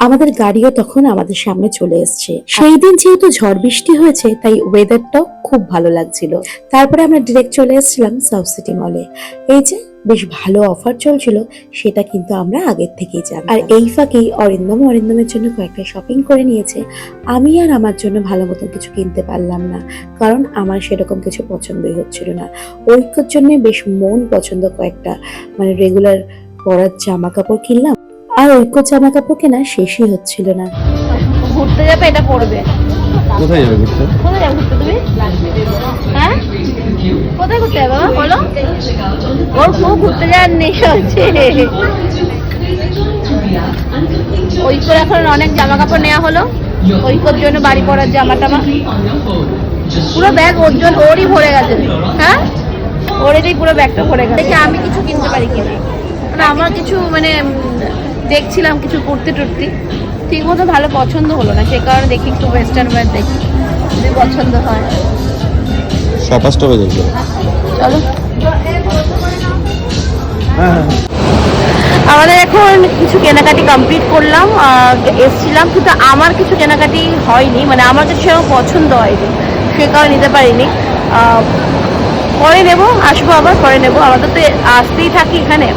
আমাদের গাড়িও তখন আমাদের সামনে চলে এসছে। সেই দিন যেহেতু ঝড় বৃষ্টি হয়েছে তাই ওয়েদারটাও খুব ভালো লাগছিল। তারপরে আমরা ডিরেক্ট চলে এসেছিলাম সাউথ সিটি মলে। এই যে বেশ ভালো অফার চলছিল, সেটা কিন্তু আমরা আগের থেকেই জানি। আর এই ফাঁকেই অরিন্দমের জন্য কয়েকটা শপিং করে নিয়েছে। আমি আর আমার জন্য ভালো মতন কিছু কিনতে পারলাম না, কারণ আমার সেরকম কিছু পছন্দই হচ্ছিল না। ঐক্যর জন্য বেশ মন পছন্দ কয়েকটা মানে রেগুলার পরার জামা কাপড় কিনলাম, আর ঐক্য জামা কাপড় কেনা শেষই হচ্ছিল না। ঘুরতে যাবে এটা পড়বে। কোথায় যাবে ঘুরতে? কোথায় যাবে ঘুরতে তুমি? হ্যাঁ কোথায় ঘুরতে যাবে বাবা বলো? ওর খুব ঘুরতে যাওয়ার নেশা হচ্ছে। ঐক্যর এখন অনেক জামা কাপড় নেওয়া হলো, ঐক্যর জন্য বাড়ি পড়ার জামা টামা পুরো ব্যাগ ওর জন্য ওরই ভরে গেছে। হ্যাঁ ওরেরই পুরো ব্যাগটা ভরে গেছে। দেখি আমি কিছু কিনতে পারি কিনা, মানে আমার কিছু মানে দেখছিলাম কিছু কুর্তি টুর্তি, ঠিক মতো ভালো পছন্দ হলো না, সে কারণে দেখি একটু ওয়েস্টার্ন ওয়্যার দেখি যদি পছন্দ হয়। শপার স্টপে দেখবে। চলো হ্যাঁ আমাদের এখন কিছু কেনাকাটি কমপ্লিট করলাম, এসছিলাম কিন্তু আমার কিছু কেনাকাটি হয়নি, মানে আমার কিছু সেরকম পছন্দ হয়নি, সে কারণে নিতে পারিনি। পরে নেবো, আসবো আবার পরে নেবো, আমাদের তো আসতেই থাকি এখানে।